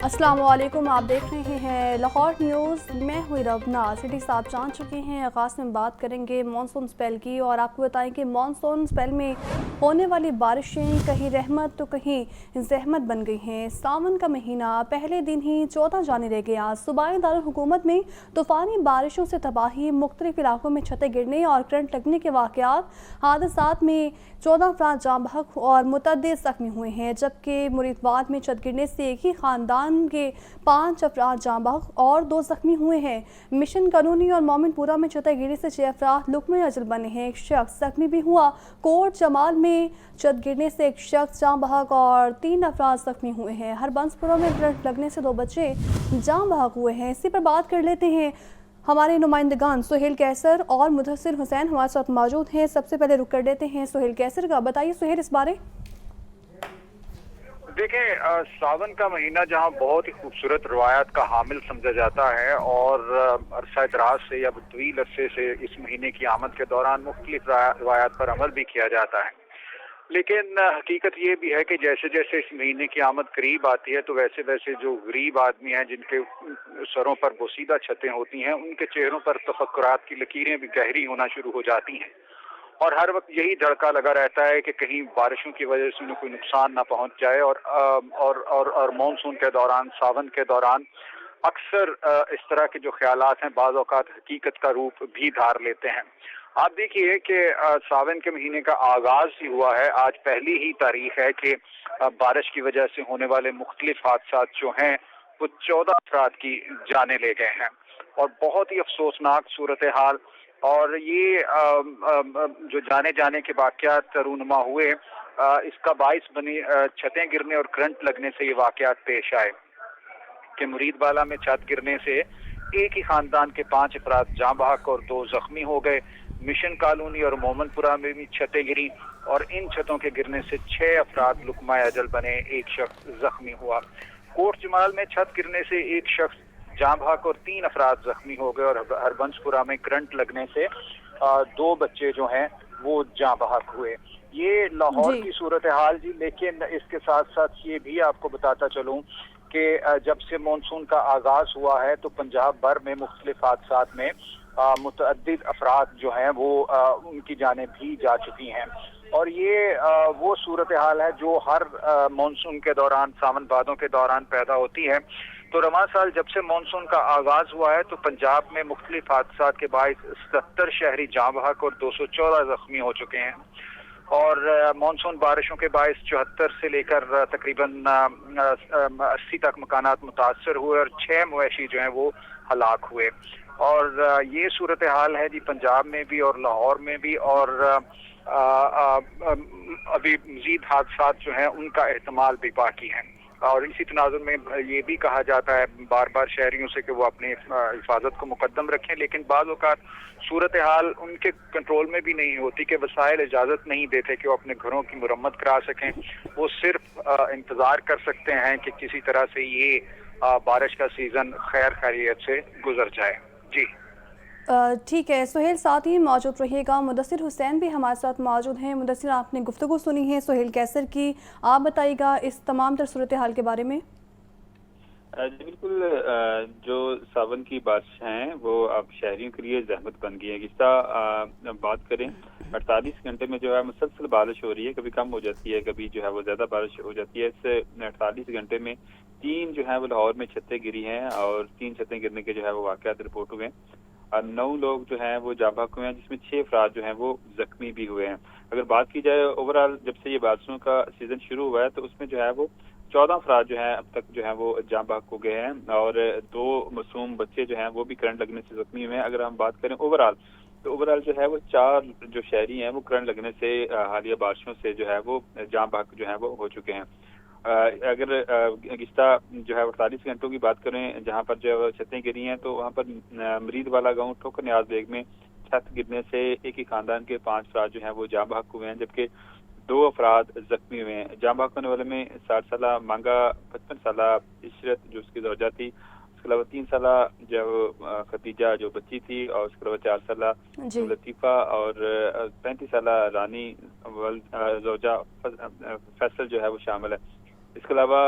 अस्सलाम वालेकुम, आप देख रहे हैं लाहौर न्यूज़। मैं हुई रवना। सिटी साहब जान चुके हैं। आगाज़ में बात करेंगे मानसून स्पेल की और आपको बताएं कि मानसून स्पेल में होने वाली बारिशें कहीं रहमत तो कहीं ज़हमत बन गई हैं। सावन का महीना पहले दिन ही 14 जाने रह गया। सूबाई दारुल हुकूमत में तूफ़ानी बारिशों से तबाही, मुख्तलिफ इलाकों में छतें गिरने और करंट लगने के वाक़यात, हादसात में 14 अफराद जाँ बहक और मुतअद्दिद ज़ख्मी हुए हैं, जबकि मुरीदाबाद में छत गिरने से एक ही ख़ानदान के 5 अफराद जाँ बहक और 2 ज़ख्मी हुए हैं। मिशन कॉलोनी और मोमिनपुरा में छत गिरने से 6 अफराद लुक़मे अजल बने हैं, एक शख्स ज़ख्मी भी हुआ। कोट जमाल में छत गिरने से एक शख्स जाँ बहक और 3 अफराद ज़ख्मी हुए हैं। हरबंसपुरा में करंट लगने से 2 बच्चे जाँ बहक हुए हैं। इसी पर बात कर लेते हैं। हमारे नुमाइंदगान सुहेल कैसर और मुदस्सिर हुसैन हमारे साथ मौजूद हैं। सबसे पहले रुक कर लेते हैं सुहेल कैसर का। बताइए सुहेल, इस बारे। देखें, सावन का महीना जहां बहुत ही खूबसूरत रवायत का हामिल समझा जाता है और अरसा दराज से या तवील अरसे से इस महीने की आमद के दौरान मुख्तलिफ रवायत पर अमल भी किया जाता है, लेकिन हकीकत ये भी है कि जैसे जैसे इस महीने की आमद करीब आती है तो वैसे वैसे जो गरीब आदमी हैं जिनके सरों पर बोसीदा छतें होती हैं, उनके चेहरों पर तफक्कुरात की लकीरें भी गहरी होना शुरू हो जाती हैं और हर वक्त यही धड़का लगा रहता है कि कहीं बारिशों की वजह से उन्हें कोई नुकसान ना पहुंच जाए। और मानसून के दौरान, सावन के दौरान अक्सर इस तरह के जो ख्यालात हैं बाज़ औक़ात हकीकत का रूप भी धार लेते हैं। आप देखिए कि सावन के महीने का आगाज ही हुआ है। आज पहली ही तारीख है कि बारिश की वजह से होने वाले मुख्तलिफ हादसात जो हैं वो 14 अफराद की जाने ले गए हैं और बहुत ही अफसोसनाक सूरत हाल। और ये जो जाने जाने के वाक़यात रूनुमा हुए, इसका बाइस बनी छतें गिरने और करंट लगने से ये वाक़यात पेश आए कि मुरीदवाला में छत गिरने से एक ही खानदान के 5 अफराद जाँ बहक और 2 जख्मी हो गए। मिशन कॉलोनी और मोमिनपुरा में भी छतें गिरी और इन छतों के गिरने से 6 अफराद लुक़मा अजल बने, एक शख्स जख्मी हुआ। कोट जमाल में छत गिरने से एक शख्स जाँ बहक और 3 अफराद जख्मी हो गए और हरबंसपुरा में करंट लगने से 2 बच्चे जो हैं वो जाँ बहक हुए। ये लाहौर जी। की सूरत हाल जी। लेकिन इसके साथ साथ ये भी आपको बताता चलूँ कि जब से मानसून का आगाज हुआ है तो पंजाब भर में मुख्तलिफ हादसात में मुतअद्दिद अफराद जो हैं वो उनकी जानें भी जा चुकी हैं और ये वो सूरत हाल है जो हर मानसून के दौरान, सावन भादों के दौरान पैदा होती है। तो रवां साल जब से मानसून का आगाज हुआ है तो पंजाब में मुख्तलिफ हादसात के बाइस 77 शहरी जाँ बहक और 214 जख्मी हो चुके हैं और मानसून बारिशों के बाइस 74 से लेकर तकरीबन 80 तक मकानात मुतासर हुए और 6 मवेशी जो हैं वो हलाक हुए। और ये सूरत हाल है जी पंजाब में भी और लाहौर में भी। और अभी मजीद हादसात जो हैं उनका एहतमाल भी बाकी है और इसी तनाजुर में ये भी कहा जाता है बार बार शहरियों से कि वो अपनी हिफाजत को मुकद्दम रखें, लेकिन बाज़ औक़ात सूरत हाल उनके कंट्रोल में भी नहीं होती कि वसाइल इजाज़त नहीं देते कि वो अपने घरों की मुरम्मत करा सकें। वो सिर्फ इंतज़ार कर सकते हैं कि किसी तरह से ये बारिश का सीज़न खैर खैरियत से गुजर जाए। जी ठीक है सुहेल, साथ ही मौजूद रहिएगा। मुदस्सिर हुसैन भी हमारे साथ मौजूद हैं। मुदस्सिर, आपने गुफ्तगू सुनी है सुहेल कैसर की, आप बताइएगा इस तमाम तर सूरत हाल के बारे में। जी बिल्कुल, जो सावन की बारिश हैं वो अब शहरियों के लिए जहमत बन गई है। इसका बात करें 48 घंटे में जो है मुसलसल बारिश हो रही है, कभी कम हो जाती है, कभी जो है वो ज़्यादा बारिश हो जाती है। इस 48 घंटे में 3 जो है वो लाहौर में छतें गिरी हैं और 3 छतें गिरने के जो है वो वाक़यात रिपोर्ट हुए हैं और 9 लोग जो हैं वो जाँ बहक हुए हैं, जिसमें 6 अफराद जो हैं वो जख्मी भी हुए हैं। अगर बात की जाए ओवरऑल जब से ये बारिशों का सीज़न शुरू हुआ है तो उसमें जो है वो 14 अफराद जो हैं अब तक जो है वो जाँ बहक हो गए हैं और 2 मासूम बच्चे जो हैं वो भी करंट लगने से जख्मी हुए हैं। अगर हम बात करें ओवरऑल तो ओवरऑल जो है वो 4 जो शहरी हैं वो करंट लगने से हालिया बारिशों से जो है वो जाँ बहक जो है वो हो चुके हैं। अगर गुज़िश्ता जो है 48 घंटों की बात करें जहाँ पर जो है छतें गिरी हैं तो वहाँ पर मरीदवाला गाँव ठोकर नियाज बेग में छत गिरने से एक ही खानदान के 5 अफराद जो हैं वो जाँ बहक हुए हैं, जबकि 2 अफराद जख्मी हुए हैं। जाँ बहक होने वाले में 60 साला मांगा, 55 साला इशरत जो उसकी ज़ौजा थी, उसके अलावा 3 साला जो खदीजा जो बच्ची थी और उसके अलावा 4 साला लतीफ़ा और 35 साला रानी ज़ौजा फैसल जो है वो शामिल है। اس کے علاوہ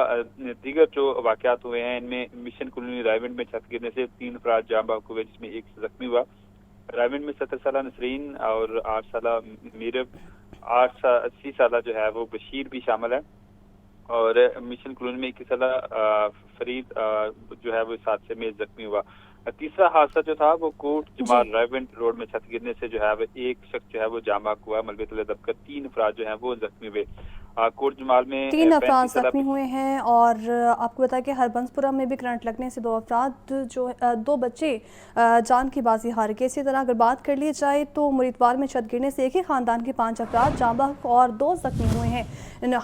دیگر جو واقعات ہوئے ہیں ان میں مشن کالونی رائیونڈ میں چھت گرنے سے 3 افراد جاں بحق ہوئے، جس میں 1 زخمی ہوا۔ رائیونڈ میں 70 سالہ نسرین اور 8 سالہ میرب، 80 سالہ جو ہے وہ بشیر بھی شامل ہے، اور مشن کالونی میں 21 سالہ فرید جو ہے وہ اس حادثے میں زخمی ہوا۔ تیسرا حادثہ جو تھا وہ کوٹ جمال رائیونڈ روڈ میں چھت گرنے سے جو ہے وہ ایک شخص جو ہے وہ جاں بحق ہوا، ملبے تلے دب کر 3 افراد جو ہیں وہ زخمی ہوئے۔ کوٹ جمال میں 3 افراد زخمی ہوئے ہیں، اور آپ کو بتایا کہ ہربنس پورہ میں بھی کرنٹ لگنے سے 2 افراد 2 بچے جان کی بازی ہار گئے۔ اسی طرح اگر بات کر لی جائے تو مریدوار میں چھت گرنے سے ایک ہی خاندان کے 5 افراد جاں بحق اور 2 زخمی ہوئے ہیں۔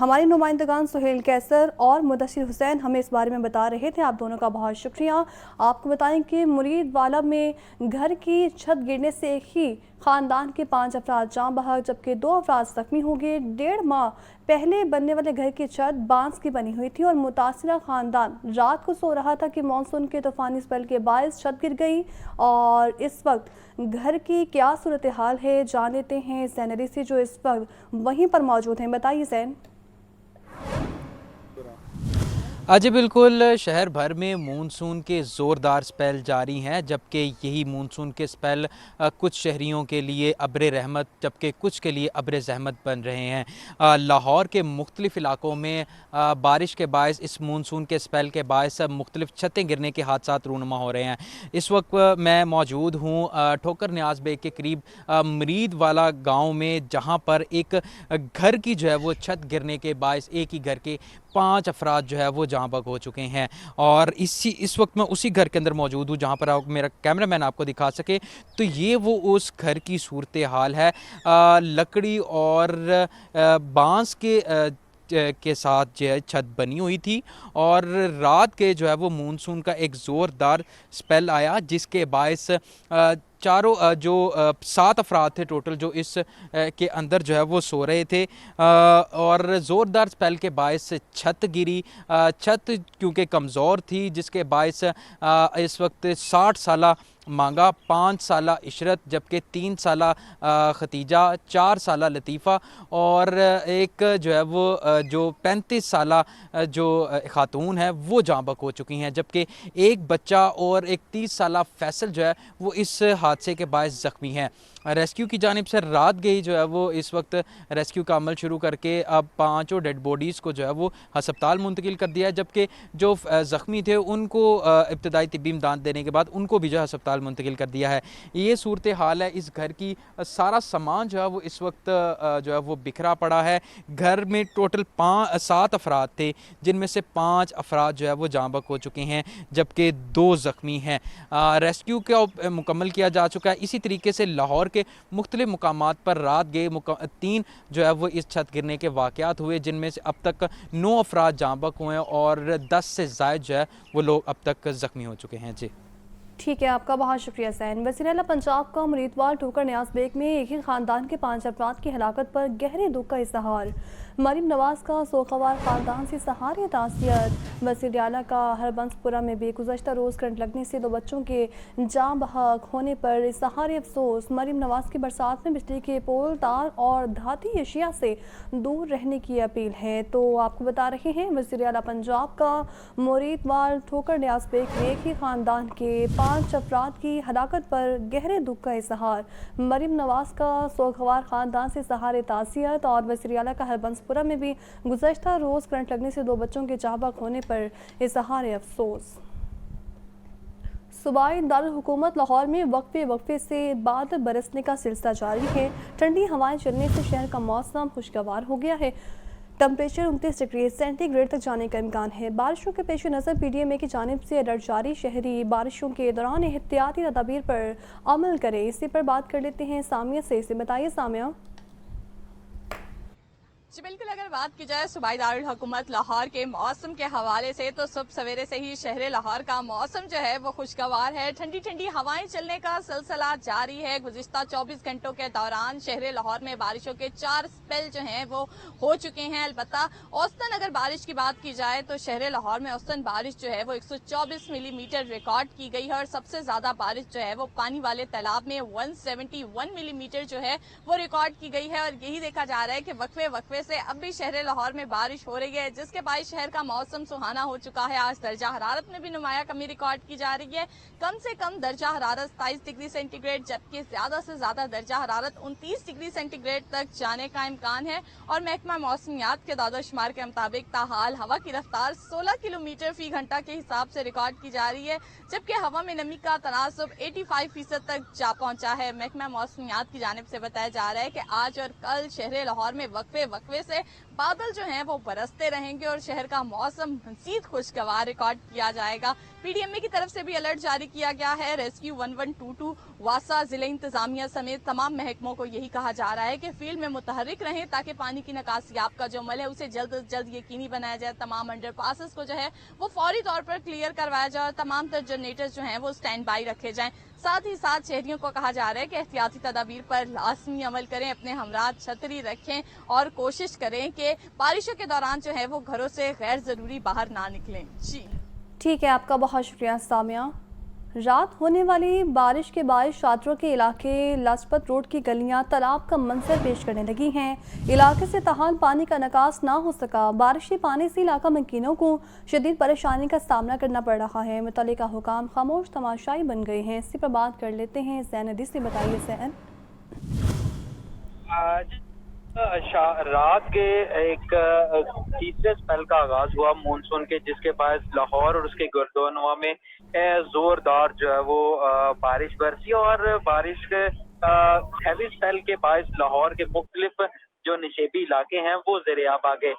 ہمارے نمائندگان سہیل کیسر اور مدثر حسین ہمیں اس بارے میں بتا رہے تھے، آپ دونوں کا بہت شکریہ۔ آپ کو بتائیں کہ مرید والا میں گھر کی چھت گرنے سے ایک ہی خاندان کے 5 افراد جاں بحق جبکہ 2 افراد زخمی ہو گئے۔ 1.5 ماہ پہلے بننے والے گھر کی چھت بانس کی بنی ہوئی تھی اور متاثرہ خاندان رات کو سو رہا تھا کہ مانسون کے طوفانی اسپیل کے باعث چھت گر گئی، اور اس وقت گھر کی کیا صورتحال ہے جان لیتے ہیں زین علی سے جو اس وقت وہیں پر موجود ہیں۔ بتائیے زین۔ جی بالکل، شہر بھر میں مونسون کے زوردار سپیل جاری ہیں، جبکہ یہی مونسون کے سپیل کچھ شہریوں کے لیے ابر رحمت جبکہ کچھ کے لیے ابر زحمت بن رہے ہیں۔ لاہور کے مختلف علاقوں میں بارش کے باعث اس مونسون کے سپیل کے باعث مختلف چھتیں گرنے کے حادثات رونما ہو رہے ہیں۔ اس وقت میں موجود ہوں ٹھوکر نیاز بیگ کے قریب مرید والا گاؤں میں، جہاں پر ایک گھر کی جو ہے وہ چھت گرنے کے باعث ایک ہی گھر کے 5 افراد جو ہے وہ جاں بحق ہو چکے ہیں، اور اس وقت میں اسی گھر کے اندر موجود ہوں جہاں پر میرا کیمرہ مین آپ کو دکھا سکے تو یہ وہ اس گھر کی صورتحال ہے۔ لکڑی اور بانس کے ساتھ جو ہے چھت بنی ہوئی تھی، اور رات کے جو ہے وہ مونسون کا ایک زوردار سپیل آیا جس کے باعث چاروں جو 7 افراد تھے ٹوٹل جو اس کے اندر جو ہے وہ سو رہے تھے، اور زوردار سپیل کے باعث چھت گری۔ چھت کیونکہ کمزور تھی جس کے باعث اس وقت 60 سالہ مانگا، 5 سالہ عشرت جبکہ 3 سالہ ختیجہ، 4 سالہ لطیفہ اور ایک جو ہے وہ جو 35 سالہ جو خاتون ہے وہ جاں بحق ہو چکی ہیں، جبکہ ایک بچہ اور ایک 30 سالہ فیصل جو ہے وہ اس حادثے کے باعث زخمی ہیں۔ ریسکیو کی جانب سے رات گئی جو ہے وہ اس وقت ریسکیو کا عمل شروع کر کے اب 5 ڈیڈ باڈیز کو جو ہے وہ ہسپتال منتقل کر دیا ہے، جبکہ جو زخمی تھے ان کو ابتدائی طبی امداد دینے کے بعد ان کو بھی جو ہے ہسپتال منتقل کر دیا ہے۔ یہ صورتحال ہے اس گھر کی۔ سارا سامان جو ہے وہ اس وقت جو ہے وہ بکھرا پڑا ہے۔ گھر میں ٹوٹل 7 افراد تھے جن میں سے 5 افراد جو ہے وہ جاں بحق ہو چکے ہیں جبکہ 2 زخمی ہیں۔ ریسکیو کا مکمل کیا جا چکا ہے۔ اسی طریقے سے لاہور کے مختلف مقامات پر رات گئے 3 جو ہے وہ اس چھت گرنے کے واقعات ہوئے، جن میں سے اب تک 9 افراد جاں بحق ہوئے ہیں اور 10 سے زائد جو ہے وہ لوگ اب تک زخمی ہو چکے ہیں۔ جی ٹھیک ہے، آپ کا بہت شکریہ زین۔ وزیر اعلیٰ پنجاب کا مریدوار ٹھوکر نیاز بیگ میں ایک ہی خاندان کے 5 افراد کی ہلاکت پر گہرے دکھ کا اظہار۔ مریم نواز کا سوگوار خاندان سے سہاری تعزیت۔ وزیر اعلیٰ کا ہربنس پورہ میں بھی گزشتہ روز کرنٹ لگنے سے 2 بچوں کے جاں بحق ہونے پر اظہار افسوس۔ مریم نواز کی برسات میں بجلی کے پول، تار اور دھاتی اشیاء سے دور رہنے کی اپیل ہے۔ تو آپ کو بتا رہے ہیں وزیر اعلیٰ پنجاب کا مریدوار ٹھوکر نیاز بیگ میں ایک ہی خاندان کے 5 افراد کی ہلاکت پر گہرے دکھ کا اظہار۔ مریم نواز کا سوگوار خاندان سے سہارے تعزیت، اور وزیر اعلیٰ کا ہربنس پورہ میں بھی گزشتہ روز کرنٹ لگنے سے 2 بچوں کے جاں بحق ہونے پر اظہار افسوس۔ صوبائی دارالحکومت لاہور میں وقفے سے بادل برسنے کا سلسلہ جاری ہے۔ ٹھنڈی ہوائیں چلنے سے شہر کا موسم خوشگوار ہو گیا ہے۔ ٹمپریچر 29 ڈگری سینٹی گریڈ تک جانے کا امکان ہے۔ بارشوں کے پیش نظر پی ڈی ایم اے کی جانب سے الرٹ جاری، شہری بارشوں کے دوران احتیاطی تدابیر پر عمل کریں۔ اسی پر بات کر لیتے ہیں سامیہ سے۔ بتائیے سامیہ۔ جی بالکل، اگر بات کی جائے صوبائی دارالحکومت لاہور کے موسم کے حوالے سے تو صبح سویرے سے ہی شہر لاہور کا موسم جو ہے وہ خوشگوار ہے۔ ٹھنڈی ٹھنڈی ہوائیں چلنے کا سلسلہ جاری ہے۔ گزشتہ 24 گھنٹوں کے دوران شہر لاہور میں بارشوں کے 4 اسپیل جو ہیں وہ ہو چکے ہیں۔ البتہ اوسطاً اگر بارش کی بات کی جائے تو شہر لاہور میں اوسطاً بارش جو ہے وہ 124 ملی میٹر ریکارڈ کی گئی ہے، اور سب سے زیادہ بارش جو ہے وہ پانی والے تالاب میں 171 ملی میٹر جو ہے وہ ریکارڈ کی گئی ہے۔ اور یہی دیکھا جا رہا ہے کہ وقفے वक्फे से अब भी शहर लाहौर में बारिश हो रही है, जिसके बायस शहर का मौसम सुहाना हो चुका है। आज दर्जा हरारत में भी नुमाया कमी रिकॉर्ड की जा रही है। कम से कम दर्जा हरारत 27 डिग्री सेंटीग्रेड, जबकि ज्यादा से ज्यादा दर्जा हरारत 29 डिग्री सेंटीग्रेड तक जाने का इम्कान है। और महकमा मौसमियात के दादोशुमार के मुताबिक ताहाल हवा की रफ्तार 16 किलोमीटर फी घंटा के हिसाब से रिकॉर्ड की जा रही है, जबकि हवा में नमी का तनासब 85% तक जा पहुंचा है। महकमा मौसमियात की जानिब से बताया जा रहा है कि आज और कल शहर लाहौर में वक्फे से बादल जो हैं वो बरसते रहेंगे और शहर का मौसम मज़ीद खुशगवार रिकॉर्ड किया जाएगा। पीडीएमए की तरफ से भी अलर्ट जारी किया गया है। रेस्क्यू 1122 वासा जिले इंतजामिया समेत तमाम महकमों को यही कहा जा रहा है कि फील्ड में मुतहरिक रहें ताकि पानी की निकासियाब का जो अमल है उसे जल्द अज जल्द यकीनी बनाया जाए। तमाम अंडरपासेस को जो है वो फौरी तौर पर क्लियर करवाया जाए और तमाम तर जनरेटर्स जो हैं वो स्टैंड बाई रखे जाएं। साथ ही साथ शहरियों को कहा जा रहा है कि एहतियाती तदाबीर पर लाजमी अमल करें, अपने हमरा छतरी रखें और कोशिश करें कि बारिशों के दौरान जो है वो घरों से गैर जरूरी बाहर ना निकलें। जी ठीक है, आपका बहुत शुक्रिया सामिया। रात होने वाली बारिश के बाद शादरों के इलाके लाजपत रोड की गलियां तालाब का मंजर पेश करने लगी हैं। इलाके से तहाल पानी का निकास ना हो सका। बारिशी पानी से इलाका मकीनों को शदीद परेशानी का सामना करना पड़ रहा है। मुतल्लिका हुकाम खामोश तमाशाई बन गए हैं। इसी पर बात कर लेते हैं ज़ैन अदी से। बताइए ज़ैन। रात के एक तीसरे स्पेल का आगाज हुआ मानसून के, जिसके बाद लाहौर और उसके गर्दोनवा में जोरदार जो है वो बारिश बरसी और बारिश के हैवी स्पेल के बाद लाहौर के मुख्तलिफ जो निशेबी इलाके हैं वो ज़ेरे-आब आ गए,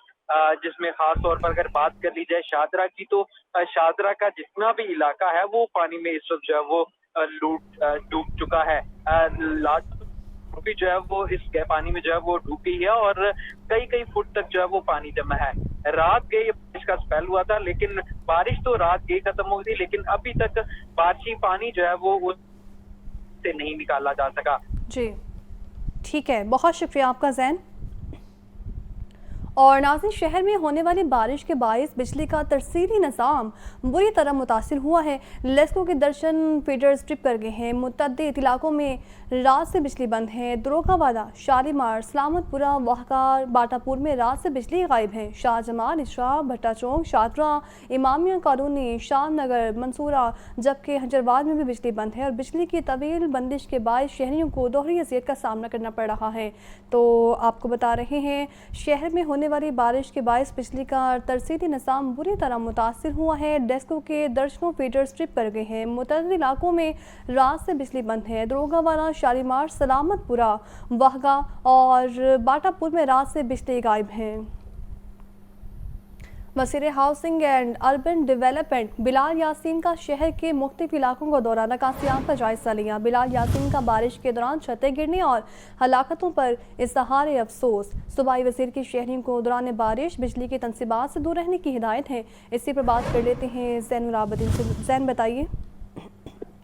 जिसमें खास तौर पर अगर बात कर ली जाए शादरा की, तो शादरा का जितना भी इलाका है वो पानी में इस वक्त जो है वो डूब चुका है। भी जो है वो इस पानी में जो है वो डूब गई है और कई फुट तक जो है वो पानी जमा है। रात गई बारिश का स्पेल हुआ था, लेकिन बारिश तो रात गई खत्म हो गई, लेकिन अभी तक बारिशी पानी जो है वो उससे नहीं निकाला जा सका। जी ठीक है, बहुत शुक्रिया आपका ज़ैन। और नाज़रीन, शहर में होने वाली बारिश के बायस बिजली का तरसीली निज़ाम बुरी तरह मुतासिर हुआ है। लेस्को के दर्जन फीडर स्ट्रिप कर गए हैं। मुतअद्दिद इलाकों में रात से बिजली बंद है। दरोगावाला, शालीमार, सलामतपुरा, वाहका, बाटापुर में रात से बिजली गायब है। शाहजमाल, इशरा, भट्टा चौक, शादरा, इमामिया कॉलोनी, शाम नगर, मंसूरा, जबकि हजरबाद में भी बिजली बंद है। और बिजली की तवील बंदिश के बायस शहरियों को दोहरी अज़ियत का सामना करना पड़ रहा है। तो आपको बता रहे हैं, शहर में होने वाली बारिश के बायस बिजली का तरसीली निज़ाम बुरी तरह मुतासिर हुआ है। डेस्को के दर्जनों फीडर स्ट्रिप कर गए हैं। मुतअद्दिद इलाकों में रात से बिजली बंद है। दरोगावाला, शालीमार, सलामतपुरा, वाहगा और बाटापुर में रात से बिजली गायब है। वज़ीर housing and urban development Bilal Yasin का शहर के मुख्तलिफ इलाकों का दौरा, नकासियात का जायजा लिया। बिलाल यासीन का बारिश के दौरान छतें गिरने और हलाकतों पर इज़हार अफसोस। सूबाई वज़ीर की शहरियों को दौरान बारिश बिजली के तनसीबात से दूर रहने की हिदायत है। इसी पर बात कर लेते हैं ज़ैनुल आबिदीन से। ज़ैन बताइए।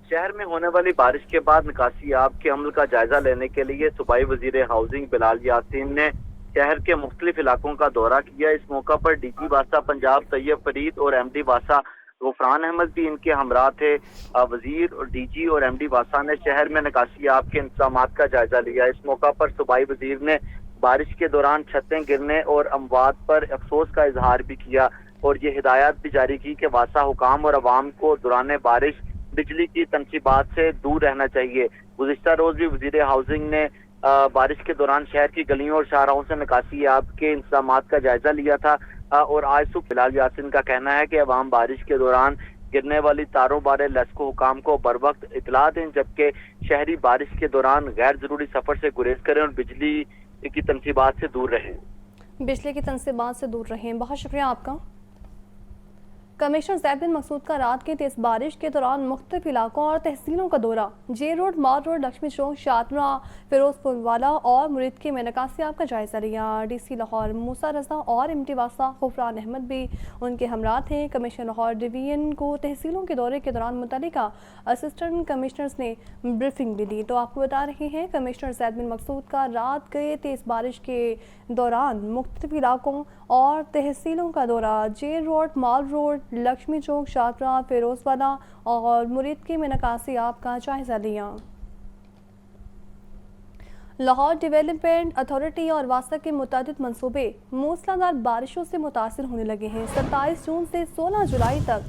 शहर में होने वाली बारिश के बाद निकासियाब के अमल का जायजा लेने के लिए सूबाई वज़ीर हाउसिंग बिलाल यासीन ने शहर के मुख्तलिफ इलाकों का दौरा किया। इस मौका पर डीजी वासा पंजाब तैयब फरीद और एमडी वासा गुफरान अहमद भी इनके हमरा थे। वजीर और डीजी और एमडी वासा ने शहर में निकासियाब के इंतजाम का जायजा लिया। इस मौका पर सूबाई वजीर ने बारिश के दौरान छतें गिरने और अमवात पर अफसोस का इजहार भी किया और ये हिदायत भी जारी की कि वासा हुकाम और अवाम को दौरान बारिश बिजली की तनसीबात से दूर रहना चाहिए। गुज़िश्ता रोज भी वजीर हाउसिंग ने बारिश के दौरान शहर की गलियों और शाहराहों से निकासियाब के इंतजाम का जायजा लिया था और आज सुबह बिलाल यासीन का कहना है कि अवाम बारिश के दौरान गिरने वाली तारों बारे लेस्को हुकाम को बर वक्त इतला दें, जबकि शहरी बारिश के दौरान गैर जरूरी सफर से गुरेज करें और बिजली की तनसीबात से दूर रहें। बिजली की तनसीबात से दूर रहें। बहुत शुक्रिया आपका। कमिश्नर ज़ैद बिन मकसूद का रात की तेज़ बारिश के दौरान मुख्तलिफ इलाकों और तहसीलों का दौरा। जे रोड, माल रोड, लक्ष्मी चौक, शादरा, फिरोजपुर वाला और मुरीदकी में निकासियाब का जायजा लिया। डीसी लाहौर मूसा रजा और एमडी वासा गुफरान अहमद भी उनके हमरा थे। कमिश्नर लाहौर डिवीजन को तहसीलों के दौरे के दौरान मुतल्लिका असिस्टेंट कमिश्नर्स ने ब्रीफिंग भी दी। तो आपको बता रहे हैं, कमिश्नर ज़ैद बिन मकसूद का रात के तेज़ बारिश के दौरान मुख्तलिफ इलाकों और तहसीलों का दौरा। जे रोड, माल रोड, लक्ष्मी चौक, शादरा, फिरोजवाला और मुरीदकी में निकासियाब का जायजा लिया। लाहौर डेवलपमेंट अथॉरिटी और वासा के मुतादिद मंसूबे मूसलाधार बारिशों से मुतासिर होने लगे हैं। 27 जून से 16 जुलाई तक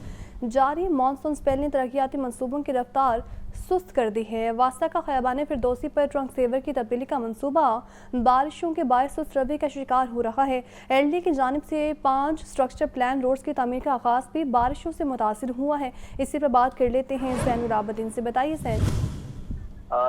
जारी मानसून स्पेल ने तरक्याती मंसूबों की रफ्तार सुस्त कर दी है। वासा का खयाबान फिरदौसी पर ट्रंक सेवर की तब्दीली का मंसूबा बारिशों के बायस सुस्त रवि का शिकार हो रहा है। LD की जानिब से 5 स्ट्रक्चर प्लान रोड्स की तमीर का आगाज़ भी बारिशों से मुतासिर हुआ है। इसी पर बात कर लेते हैं ज़ैनुल आबदीन से। बताइए ज़ैन।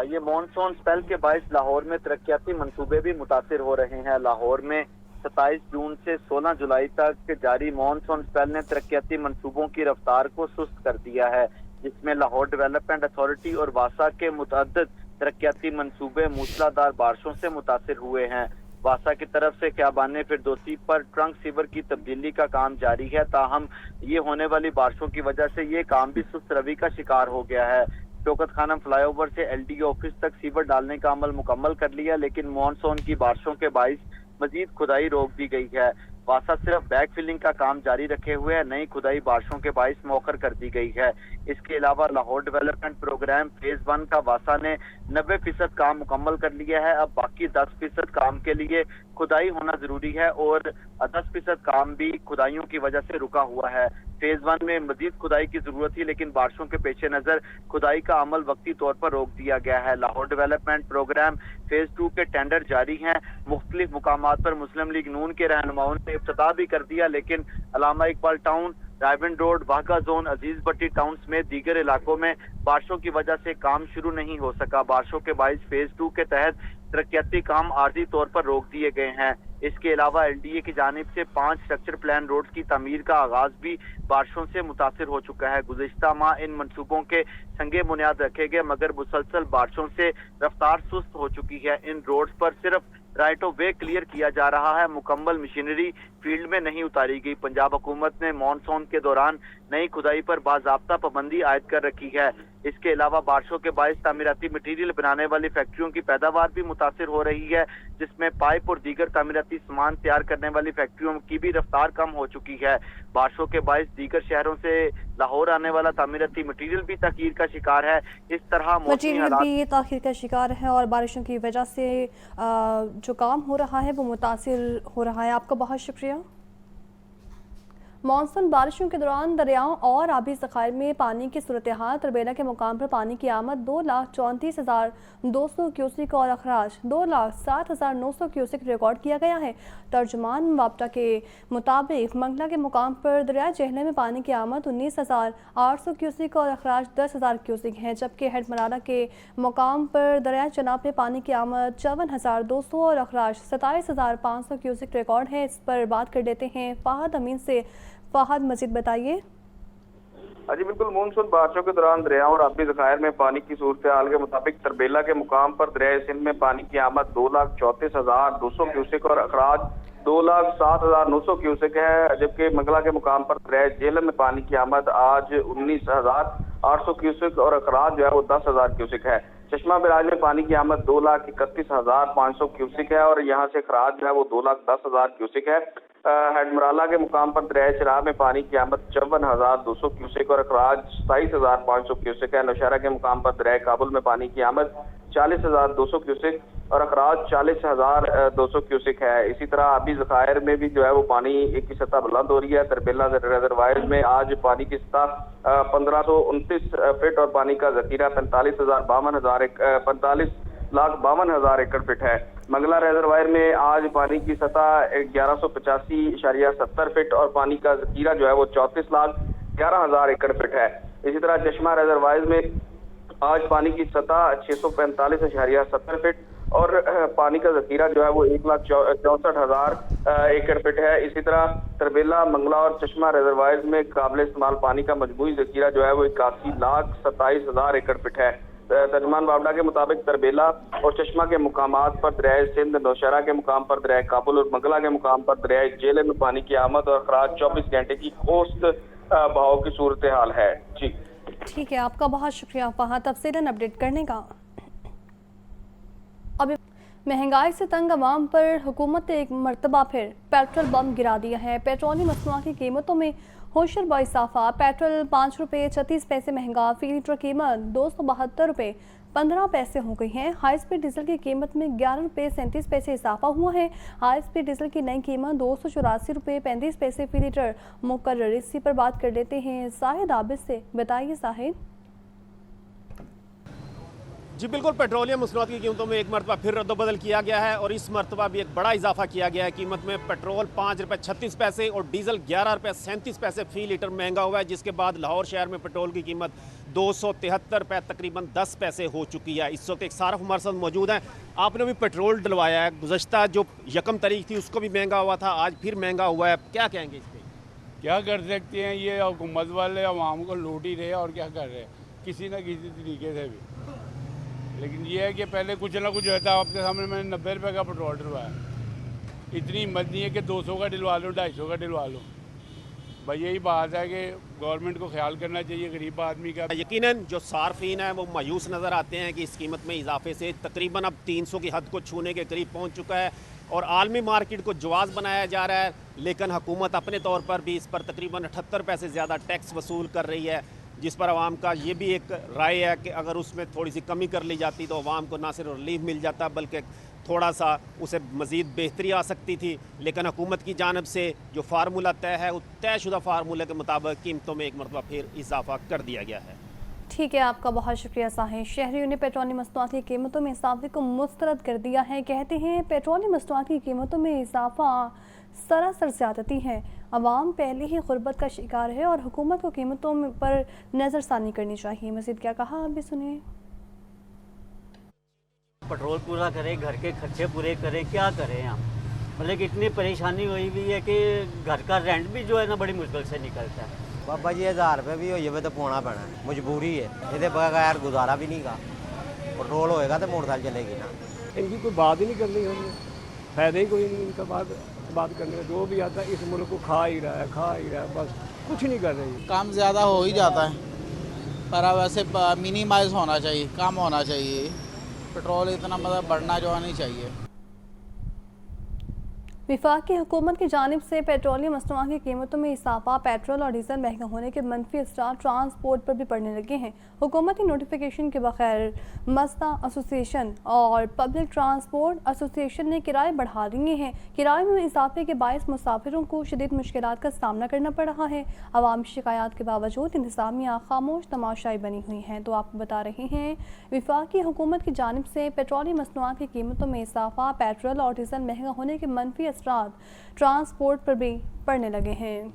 ये मॉनसून स्पेल के बायस लाहौर में तरक्याती मंसूबे भी मुतासिर हो रहे हैं। लाहौर में 27 जून से 16 जुलाई तक जारी मॉनसून स्पेल ने तरक्याती मंसूबों की रफ्तार को सुस्त कर दिया है, जिसमें लाहौर डेवलपमेंट अथॉरिटी और वासा के मुतअद्दिद तरक्याती मंसूबे मूसलाधार बारिशों से मुतासिर हुए हैं। वासा की तरफ से खयाबान फिरदौसी पर ट्रंक सीवर की तब्दीली का काम जारी है, ताहम ये होने वाली बारिशों की वजह से ये काम भी सुस्त रवि का शिकार हो गया है। शौकत खानम फ्लाईओवर से LD ऑफिस तक सीवर डालने का अमल मुकम्मल कर लिया, लेकिन मॉनसून की बारिशों के बाइस मजीद खुदाई रोक दी गई है। वासा सिर्फ बैक फिलिंग का काम जारी रखे हुए है, नई खुदाई बारिशों के बाइस मौखर कर दी गई है। इसके अलावा लाहौर डेवलपमेंट प्रोग्राम फेज 1 का वासा ने 90% काम मुकम्मल कर लिया है। अब बाकी 10% काम के लिए खुदाई होना जरूरी है और 10% काम भी खुदाइयों की वजह से रुका हुआ है। फेज 1 में मजीद खुदाई की जरूरत थी, लेकिन बारिशों के पेश नजर खुदाई का अमल वक्ती तौर पर रोक दिया गया है। लाहौर डेवलपमेंट प्रोग्राम फेज 2 के टेंडर जारी हैं। मुख्तलिफ मुकामात पर मुस्लिम लीग नून के रहनुमाओं ने इब्तिदा भी कर दिया, लेकिन Allama Iqbal town, Raiwind road, Wagha zone, Aziz Bhatti town समेत दीगर इलाकों में बारिशों की वजह से काम शुरू नहीं हो सका। बारिशों के बाइस फेज 2 के तहत तरक्याती काम आर्जी तौर पर रोक दिए गए हैं। इसके अलावा LDA की जानिब से 5 स्ट्रक्चर प्लान रोड्स की तमीर का आगाज भी बारिशों से मुतासिर हो चुका है। गुज़िश्ता माह इन मंसूबों के संगे बुनियाद रखे गए, मगर मुसलसल बारिशों से रफ्तार सुस्त हो चुकी है। इन रोड्स पर सिर्फ राइट ऑफ वे क्लियर किया जा रहा है, मुकम्मल मशीनरी फील्ड में नहीं उतारी गई। पंजाब हुकूमत ने मॉनसून के दौरान नई खुदाई पर बाज़ाब्ता पाबंदी आयद कर रखी है। इसके अलावा बारिशों के बायस तामीराती मटीरियल बनाने वाली फैक्ट्रियों की पैदावार भी मुतासिर हो रही है, जिसमें पाइप और दीगर तामीराती सामान तैयार करने वाली फैक्ट्रियों की भी रफ्तार कम हो चुकी है। बारिशों के बायस दीगर शहरों से लाहौर आने वाला तामीराती मटीरियल भी ताखीर का शिकार है। इस तरह मटीरियल भी ताखीर का शिकार है और बारिशों की वजह से जो काम हो रहा है वो मुतासिर हो रहा है। आपका बहुत शुक्रिया। मानसून बारिशों के दौरान दरियाओं और आबी ज़खायर में पानी की सूरत हाल। तरबेला के मुकाम पर पानी की आमद 2,34,200 क्यूसिक और अखराज 2,07,900 क्यूसिक रिकॉर्ड किया गया है। तर्जुमान वापटा के मुताबिक मंगला के मुकाम पर दरिया जहले में पानी की आमद 19,800 क्यूसिक और अखराज 10,000 क्यूसिक है, जबकि हेड मरारा के मुकाम पर दरिया चनाब में पानी की आमद 54,200 और अखराज 27,500 क्यूसिक रिकॉर्ड है। इस पर बात कर लेते हैं फ़ाहद अमीन से। फ़ाहद, मज़ीद बताइए। जी बिल्कुल, मानसून बारिशों के दौरान दरियाओं और आबी ज़खायर में पानी की सूरत हाल के मुताबिक तरबेला के मुकाम पर दरिया सिंध में पानी की आमद 2,34,200 क्यूसिक और अखराज 2,07,900 क्यूसिक है, जबकि मंगला के मुकाम पर दरिया झेलम में पानी की आमद आज 19,800 क्यूसिक और अखराज जो है वो 10,000 क्यूसिक है। चश्मा बराज में पानी की आमद 2,31,500 क्यूसिक है और यहाँ से खराज जो है वो 2,10,000 क्यूसिक है। हेडमराला के मुकाम पर दरिया शराब में पानी की आमद 54,200 क्यूसिक और अखराज 27,500 क्यूसिक है। नौशहरा के मुकाम पर दरिया काबुल में पानी की आमद 40,200 क्यूसिक और अखराज 40,200 क्यूसिक है। इसी तरह आबी ज़खायर में भी जो है वो पानी की सतह बुलंद हो रही है। तरबेला रिजर्वायर में आज पानी की सतह 1,529 फीट और पानी का जखीरा 45,52,000 एकड़ फीट है। मंगला रिजर्वायर में आज पानी की सतह 1185.70 फीट और पानी का जखीरा जो है वो 34,11,000 एकड़ फीट है। इसी तरह चश्मा रिजर्वायर में आज पानी की सतह 645.70 फीट और पानी का जखीरा जो है वो 1,64,000 एकड़ फीट है। इसी तरह तरबेला, मंगला और चश्मा रिजर्वायर में काबिल इस्तेमाल पानी का मजमूई जखीरा जो है वो 81,27,000 एकड़ फीट है। तर्जुमान वापडा के मुताबिक तरबेला और चश्मा के मुकामात पर दरिया सिंध, नौशहरा के मुकाम पर दरिया काबुल और मंगला के मुकाम पर दरिया जेले में पानी की आमद और खराज 24 घंटे की औसत बहाव की सूरत हाल है। जी ठीक है, आपका बहुत शुक्रिया वहाँ तफसीलन अपडेट करने का। अब महंगाई से तंग आवाम पर हुकूमत ने एक मरतबा फिर पेट्रोल बम गिरा दिया है। पेट्रोलियम मसनूआत की कीमतों में होशर बा इजाफा। पेट्रोल 5 रुपये 36 पैसे महंगा, फी लीटर कीमत 272 रुपये 15 पैसे हो गई हैं। हाई स्पीड डीजल की कीमत में 11 रुपये 37 पैसे इजाफा हुआ है। हाई स्पीड डीजल की नई कीमत 284 रुपये 35 पैसे फी लीटर मुकर्रर। इसी पर बात कर लेते हैं साहिद आबिद से। बताइए साहिद। जी बिल्कुल, पेट्रोलियम मसनूआत की कीमतों में एक मरतबा फिर रद्दबदल किया गया है और इस मरतबा भी एक बड़ा इजाफा किया गया है कीमत में। पेट्रोल 5 रुपये 36 पैसे और डीजल 11 रुपये 37 पैसे फी लीटर महंगा हुआ है, जिसके बाद लाहौर शहर में पेट्रोल की कीमत 273 रुपये तकरीबन 10 पैसे हो चुकी है। इस वक्त एक सारफ हमारे साथ मौजूद है। आपने भी पेट्रोल डलवाया है, गुज़श्ता जो 1 तारीख थी उसको भी महंगा हुआ था, आज फिर महंगा हुआ है, क्या कहेंगे इस पर? क्या कर सकते हैं, ये हुकूमत वाले आवाम को लूट ही रहे और क्या कर रहे हैं किसी न किसी तरीके से भी। लेकिन ये है कि पहले कुछ ना कुछ होता है। आपके सामने मैंने 90 रुपये का पेट्रोल डलवाया, इतनी हिम्मत नहीं है कि 200 का डलवा लूँ, 250 का डलवा लूँ। भाई यही बात है कि गवर्नमेंट को ख्याल करना चाहिए गरीब आदमी का। यकीनन जो सार्फिन है वो मायूस नज़र आते हैं कि इस कीमत में इजाफे से तकरीबन अब 300 की हद को छूने के करीब पहुँच चुका है और आलमी मार्केट को जवाज़ बनाया जा रहा है। लेकिन हुकूमत अपने तौर पर भी इस पर तकरीबन 78 पैसे ज़्यादा टैक्स वसूल कर रही है, जिस पर आवाम का ये भी एक राय है कि अगर उसमें थोड़ी सी कमी कर ली जाती तो आवाम को ना सिर्फ रिलीफ मिल जाता बल्कि थोड़ा सा उसे मज़ीद बेहतरी आ सकती थी। लेकिन हुकूमत की जानिब से जो फार्मूला तय है वो तयशुदा फार्मूले के मुताबिक कीमतों में एक मरतबा फिर इजाफा कर दिया गया है। ठीक है, आपका बहुत शुक्रिया साहिब। शहरियों ने पेट्रोलियम मसनूआत की कीमतों में इजाफे को मुस्तरद कर दिया है। कहते हैं पेट्रोलियम मसनूआत की कीमतों में इजाफा सरासर ज़्यादती है। अवाम पहले ही गुर्बत का शिकार है और हुकूमत को कीमतों पर नज़रसानी करनी चाहिए। मज़ीद क्या कहा आप भी सुनिए। पेट्रोल पूरा करें, घर के खर्चे पूरे करें, क्या करें हम। मतलब कि इतनी परेशानी हुई हुई है कि घर का रेंट भी जो है ना बड़ी मुश्किल से निकलता है। बाबा जी 1000 रुपये भी होइए तो पाना पैना, मजबूरी है, ये बगैर गुजारा भी नहीं का। पेट्रोल होएगा तो मोटरसाइकिल चलेगी ना। इनकी कोई बात ही नहीं करनी, हमने फायदा ही कोई नहीं इनका बात करने का। जो भी आता है इस मुल्क को खा ही रहा है, बस कुछ नहीं कर रही। काम ज़्यादा हो ही जाता है पर वैसे मिनिमाइज होना चाहिए, कम होना चाहिए। पेट्रोल इतना मतलब बढ़ना जो नहीं चाहिए। वफाकी हुकूमत की जानिब से पेट्रोलियम मसनूआत की कीमतों में इजाफा, पेट्रोल और डीजल महंगा होने के मनफी असरार ट्रांसपोर्ट पर भी पड़ने लगे हैं। हुकूमती नोटिफिकेशन के बगैर मस्ता एसोसिएशन और पब्लिक ट्रांसपोर्ट एसोसिएशन ने किराए बढ़ा दिए हैं। किराए में इजाफे के बायस मुसाफिरों को शदीद मुश्किलात का सामना करना पड़ रहा है। अवामी शिकायत के बावजूद इंतजामिया खामोश तमाशाई बनी हुई हैं। तो आपको बता रहे हैं वफाकी हुकूमत की जानिब से पेट्रोलियम मसनूआत की कीमतों में इजाफा, पेट्रोल और डीजल महंगा होने के मनफी ट्रांसपोर्ट पर भी पड़ने लगे हैं।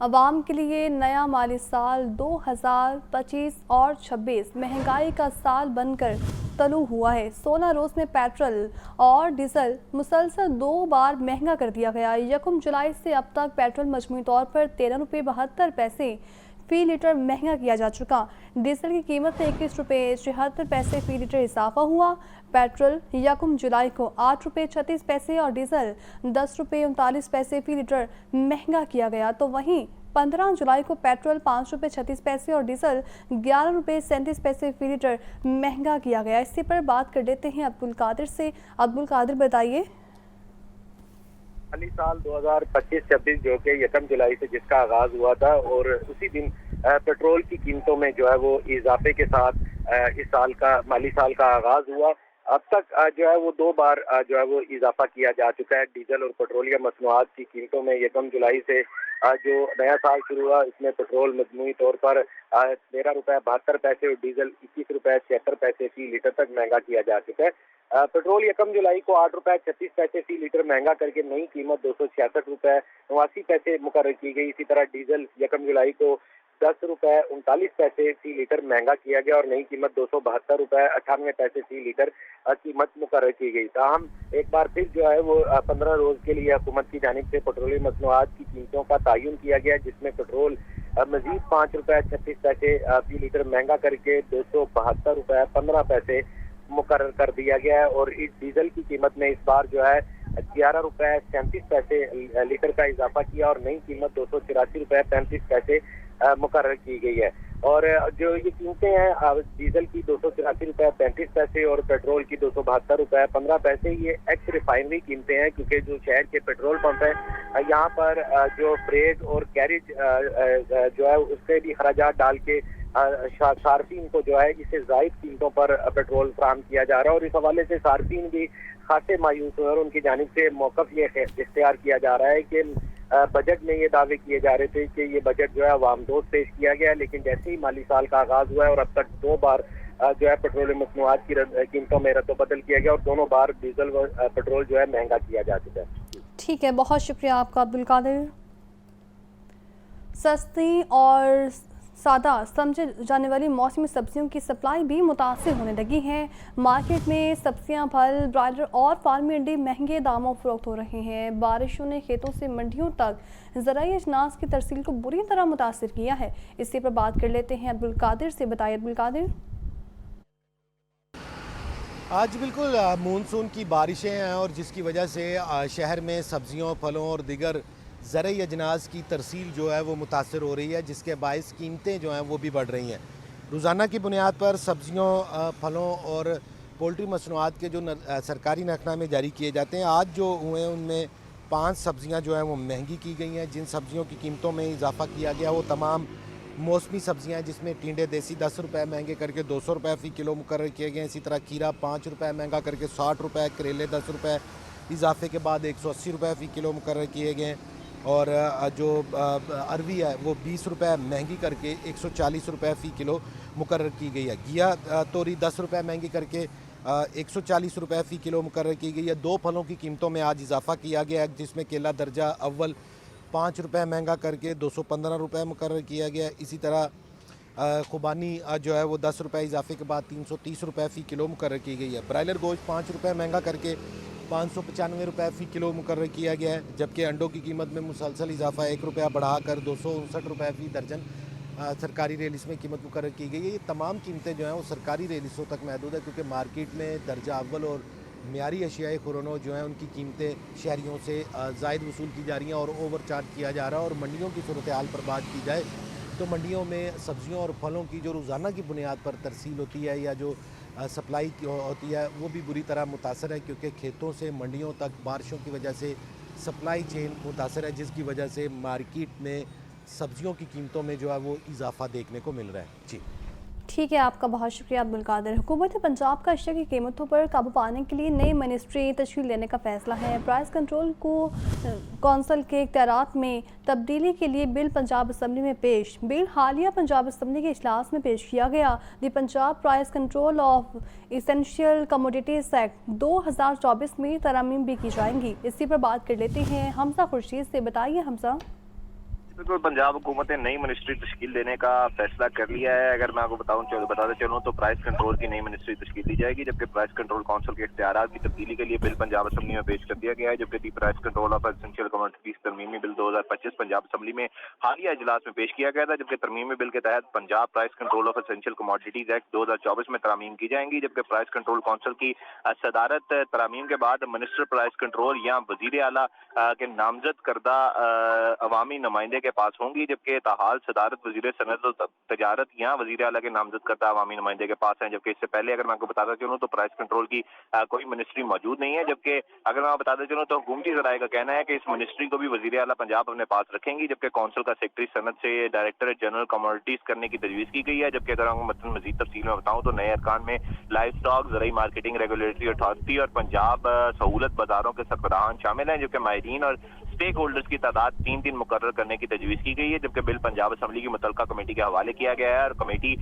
अवाम के लिए नया माली साल 2025 और 26 महंगाई का साल बनकर तलू हुआ है। 16 रोज़ में पेट्रोल और डीजल मुसलसल 2 बार महंगा कर दिया गया। 1 जुलाई से अब तक पेट्रोल मजमूई तौर पर 13 रुपये 72 पैसे फ़ी लीटर महंगा किया जा चुका। डीजल की कीमत में 21 रुपये 73 पैसे फ़ी लीटर इजाफा हुआ। पेट्रोल 1 जुलाई को 8 रुपये 36 पैसे और डीजल 10 रुपये 39 पैसे फ़ी लीटर महंगा किया गया। तो वहीं 15 जुलाई को पेट्रोल 5 रुपये 36 पैसे और डीजल 11 रुपये 37 पैसे फ़ी लीटर महंगा किया गया। इसी पर बात कर लेते हैं अब्दुल कादिर से। अब्दुल कादिर बताइए। माली साल 2025-26 जो कि 1 जुलाई से जिसका आगाज हुआ था और उसी दिन पेट्रोल की कीमतों में जो है वो इजाफे के साथ इस साल का माली साल का आगाज हुआ। अब तक जो है वो 2 बार जो है वो इजाफा किया जा चुका है। डीजल और पेट्रोलियम मसनूआत की कीमतों में 1 जुलाई से जो नया साल शुरू हुआ इसमें पेट्रोल मजमूई तौर पर 13 रुपये 72 पैसे और डीजल 21 रुपये 76 पैसे फी लीटर तक महंगा किया जा चुका है। पेट्रोल 1 जुलाई को 8 रुपये 36 पैसे फी लीटर महंगा करके नई कीमत 266 रुपये 89 पैसे मुकर्रर की गई। इसी तरह डीजल 1 जुलाई को 10 रुपये 39 पैसे फी लीटर महंगा किया गया और नई कीमत 272 रुपये 98 पैसे फी लीटर कीमत मुकर्रर की गई। ताहम एक बार फिर जो है वो 15 रोज के लिए हुकूमत की जानिब से पेट्रोलियम मसनूआत की कीमतों का तयन किया गया, जिसमें पेट्रोल मजीद 5 रुपये 36 पैसे फी लीटर महंगा करके 272 रुपये 15 पैसे मुकर्रर कर दिया गया है। और इस डीजल की कीमत में इस बार जो है 11 रुपये 37 पैसे लीटर का इजाफा किया और नई कीमत 284 रुपये 35 पैसे मुकर्रर की गई है। और जो ये कीमतें हैं डीजल की 284 रुपये 35 पैसे और पेट्रोल की 272 रुपये 15 पैसे, ये एक्स रिफाइनरी कीमतें हैं, क्योंकि जो शहर के पेट्रोल पंप हैं यहाँ पर जो फ्रेट और कैरेज जो है उसके भी खराजात डाल के صارفین کو جو ہے اس سے زائد قیمتوں پر پیٹرول فراہم کیا جا رہا ہے، اور اس حوالے سے صارفین بھی خاصے مایوس ہوئے اور ان کی جانب سے موقف یہ اختیار کیا جا رہا ہے کہ بجٹ میں یہ دعوے کیے جا رہے تھے کہ یہ بجٹ جو ہے عوام دوست پیش کیا گیا ہے، لیکن جیسے ہی مالی سال کا آغاز ہوا ہے اور اب تک 2 بار جو ہے پیٹرولیم مصنوعات کی قیمتوں میں رد و بدل کیا گیا اور دونوں بار ڈیزل و پیٹرول جو ہے مہنگا کیا جا چکا ہے۔ ٹھیک ہے، بہت شکریہ آپ کا عبدالقادر۔ سستی اور سادہ سمجھے جانے والی موسمی سبزیوں کی سپلائی بھی متاثر ہونے لگی ہے۔ مارکیٹ میں سبزیاں، پھل، برائلر اور فارمی انڈے مہنگے داموں فروخت ہو رہے ہیں۔ بارشوں نے کھیتوں سے منڈیوں تک زرعی اجناس کی ترسیل کو بری طرح متاثر کیا ہے۔ اسی پر بات کر لیتے ہیں عبدالقادر سے۔ بتائیے عبدالقادر۔ آج بالکل مونسون کی بارشیں ہیں اور جس کی وجہ سے شہر میں سبزیوں، پھلوں اور دیگر زرعی اجناس کی ترسیل جو ہے وہ متاثر ہو رہی ہے، جس کے باعث قیمتیں جو ہیں وہ بھی بڑھ رہی ہیں۔ روزانہ کی بنیاد پر سبزیوں، پھلوں اور پولٹری مصنوعات کے جو سرکاری نقطۂ جاری کیے جاتے ہیں، آج جو ہوئے ان میں 5 سبزیاں جو ہیں وہ مہنگی کی گئی ہیں۔ جن سبزیوں کی قیمتوں میں اضافہ کیا گیا وہ تمام موسمی سبزیاں ہیں، جس میں ٹینڈے دیسی 10 روپے مہنگے کر کے 200 روپے فی کلو مقرر کیے گئے ہیں۔ اسی طرح کھیرا 5 روپے مہنگا کر کے 60 روپے، کریلے 10 روپے اضافے کے بعد 180 روپے فی کلو مقرر کیے گئے ہیں، اور جو اروی ہے وہ 20 روپے مہنگی کر کے 140 روپے فی کلو مقرر کی گئی ہے۔ گیا توری 10 روپے مہنگی کر کے 140 روپے فی کلو مقرر کی گئی ہے۔ 2 پھلوں کی قیمتوں میں آج اضافہ کیا گیا ہے، جس میں کیلا درجہ اول 5 روپے مہنگا کر کے 215 روپے مقرر کیا گیا ہے۔ اسی طرح خوبانی جو ہے وہ 10 روپے اضافے کے بعد 330 روپے فی کلو مقرر کی گئی ہے۔ برائلر گوشت 5 روپے مہنگا کر کے 595 روپے فی کلو مقرر کیا گیا ہے، جبکہ انڈوں کی قیمت میں مسلسل اضافہ 1 روپیہ بڑھا کر 259 روپے فی درجن سرکاری ریلس میں قیمت مقرر کی گئی ہے۔ یہ تمام قیمتیں جو ہیں وہ سرکاری ریلسوں تک محدود ہے، کیونکہ مارکیٹ میں درجہ اول اور معیاری اشیاء خوراک جو ہیں ان کی قیمتیں شہریوں سے زائد وصول کی جا رہی ہیں اور اوور چارج کیا جا رہا ہے۔ اور منڈیوں کی صورتحال پر بات کی جائے تو منڈیوں میں سبزیوں اور پھلوں کی جو روزانہ کی بنیاد پر ترسیل ہوتی ہے یا جو سپلائی ہوتی ہے وہ بھی بری طرح متاثر ہے، کیونکہ کھیتوں سے منڈیوں تک بارشوں کی وجہ سے سپلائی چین متاثر ہے، جس کی وجہ سے مارکیٹ میں سبزیوں کی قیمتوں میں جو ہے وہ اضافہ دیکھنے کو مل رہا ہے۔ جی ٹھیک ہے، آپ کا بہت شکریہ عبدالقادر۔ حکومت پنجاب کا اشیاء کی قیمتوں پر قابو پانے کے لیے نئی منسٹری تشکیل دینے کا فیصلہ ہے۔ پرائس کنٹرول کو کونسل کے اختیارات میں تبدیلی کے لیے بل پنجاب اسمبلی میں پیش۔ بل حالیہ پنجاب اسمبلی کے اجلاس میں پیش کیا گیا۔ The Punjab price control of essential commodities act 2024 میں ترامیم بھی کی جائیں گی۔ اسی پر بات کر لیتے ہیں حمزہ خورشید سے۔ بتائیے حمزہ۔ بالکل، پنجاب حکومت نے نئی منسٹری تشکیل دینے کا فیصلہ کر لیا ہے۔ اگر میں آپ کو بتاتے چلوں تو پرائس کنٹرول کی نئی منسٹری تشکیل دی جائے گی، جبکہ پرائس کنٹرول کونسل کے اختیارات کی تبدیلی کے لیے بل پنجاب اسمبلی میں پیش کر دیا گیا ہے، جبکہ the price control of essential commodities ترمیمی بل 2025 پنجاب اسمبلی میں حالیہ اجلاس میں پیش کیا گیا تھا، جبکہ ترمیمی بل کے تحت Punjab price control of essential commodities act 2024 میں ترامیم کی جائیں گی، جبکہ پرائس کنٹرول کونسل کی صدارت ترامیم کے بعد منسٹر پرائس کنٹرول یا وزیر اعلیٰ کے نامزد کردہ عوامی نمائندے کے پاس ہوں گی، جبکہ تاحال صدارت وزیر صنعت و تجارت یا وزیر اعلیٰ کے نامزد کردہ عوامی نمائندے کے پاس ہیں۔ جبکہ اس سے پہلے اگر میں آپ کو بتاتا چلوں تو پرائس کنٹرول کی کوئی منسٹری موجود نہیں ہے، جبکہ اگر میں آپ بتاتا چلوں تو حکومتی ذرائع کا کہنا ہے کہ اس منسٹری کو بھی وزیر اعلیٰ پنجاب اپنے پاس رکھیں گی، جبکہ کونسل کا سیکرٹری صنعت سے ڈائریکٹر جنرل کموڈیٹیز کرنے کی تجویز کی گئی ہے۔ جبکہ اگر آپ کو مزید تفصیل میں بتاؤں تو نئے ارکان میں لائف اسٹاک، زرعی مارکیٹنگ ریگولیٹری اتھارٹی اور پنجاب سہولت بازاروں کے سربراہان شامل ہیں، جبکہ ماہرین اور اسٹیک ہولڈرز کی تعداد 3 مقرر کرنے کی تجویز کی گئی ہے۔ جبکہ بل پنجاب اسمبلی کی متعلقہ کمیٹی کے حوالے کیا گیا ہے اور کمیٹی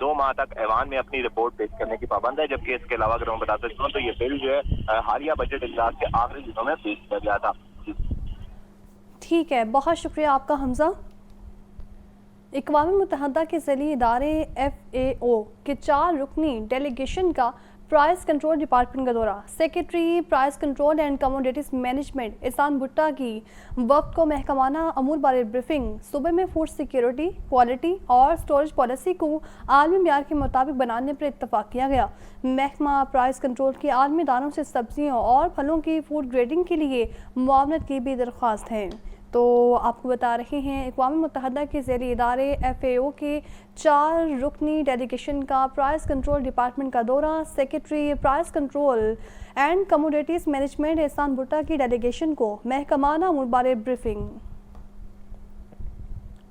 2 ماہ تک ایوان میں اپنی رپورٹ پیش کرنے کی پابند ہے۔ جبکہ اس کے علاوہ اگر میں بتاتا چلوں تو یہ بل جو ہے حالیہ بجٹ اجلاس کے آخری دنوں میں پیش کیا گیا تھا۔ ٹھیک ہے، بہت شکریہ آپ کا حمزہ۔ اقوام متحدہ کے ذیلی ادارے FAO کے 4 رکنی ڈیلیگیشن کا پرائس کنٹرول ڈپارٹمنٹ کا دورہ۔ Secretary price control and commodities management Ahsan Bhatta کی وفد کو محکمانہ امور بارے بریفنگ۔ صوبے میں فوڈ سیکیورٹی، کوالٹی اور سٹوریج پالیسی کو عالمی معیار کے مطابق بنانے پر اتفاق کیا گیا۔ محکمہ پرائس کنٹرول کی عالمی اداروں سے سبزیوں اور پھلوں کی فوڈ گریڈنگ کے لیے معاونت کی بھی درخواست ہے۔ تو آپ کو بتا رہے ہیں اقوام متحدہ کے ذیلی ادارے FAO کے 4 رکنی ڈیلیگیشن کا پرائس کنٹرول ڈپارٹمنٹ کا دورہ۔ Secretary price control and commodities management Ahsan Bhatta کی ڈیلیگیشن کو محکمانہ امور بارے بریفنگ۔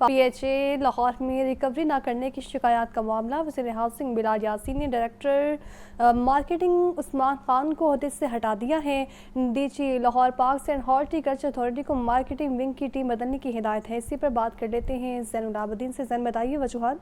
PHA लाहौर में रिकवरी न करने की शिकायत का मामला। वज़ीर हाउसिंग बिलाल यासीन ने डायरेक्टर मार्केटिंग उस्मान खान को ओहदे से हटा दिया है। DG Lahore parks and horticulture authority को मार्केटिंग विंग की टीम बदलने की हिदायत है। इसी पर बात कर लेते हैं ज़ैनुल आबिदीन से। ज़ैन, बताइए वजूहात।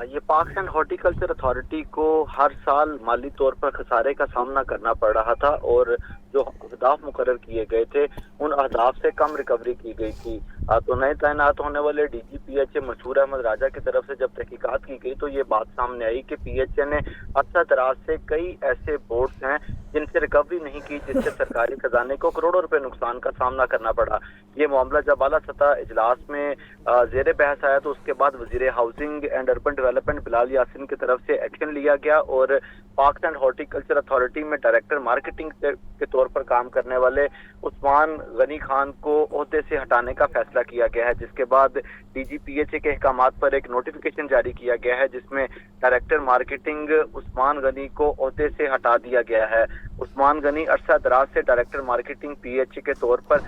ये पार्क्स एंड हॉर्टिकल्चर अथॉरिटी को हर साल माली तौर पर खसारे का सामना करना पड़ रहा था और जो अहदाफ मुकर्रर किए गए थे उन अहदाफ से कम रिकवरी की गई थी। तो नए तैनात होने वाले DG PHA मशहूर अहमद राजा की तरफ से जब तहकीकात की गई तो ये बात सामने आई कि PHA ने अरसा दराज से कई ऐसे बोर्ड्स हैं जिनसे रिकवरी नहीं की, जिससे सरकारी खजाने को करोड़ों रुपए नुकसान का सामना करना पड़ा। ये मामला जब आला सतह इजलास में जेर बहस आया तो उसके बाद वजीर housing and urban development Bilal Yasin की तरफ से एक्शन लिया गया और पार्क्स एंड हॉर्टिकल्चर अथॉरिटी में डायरेक्टर मार्केटिंग के तौर पर काम करने वाले उस्मान गनी खान को ओहदे से हटाने का फैसला किया गया है, जिसके बाद DG PHA के अहकामात पर एक नोटिफिकेशन जारी किया गया है जिसमें डायरेक्टर मार्केटिंग उस्मान गनी को ओहदे से हटा दिया गया है। उस्मान गनी अरसा दराज से डायरेक्टर मार्केटिंग PHA के तौर पर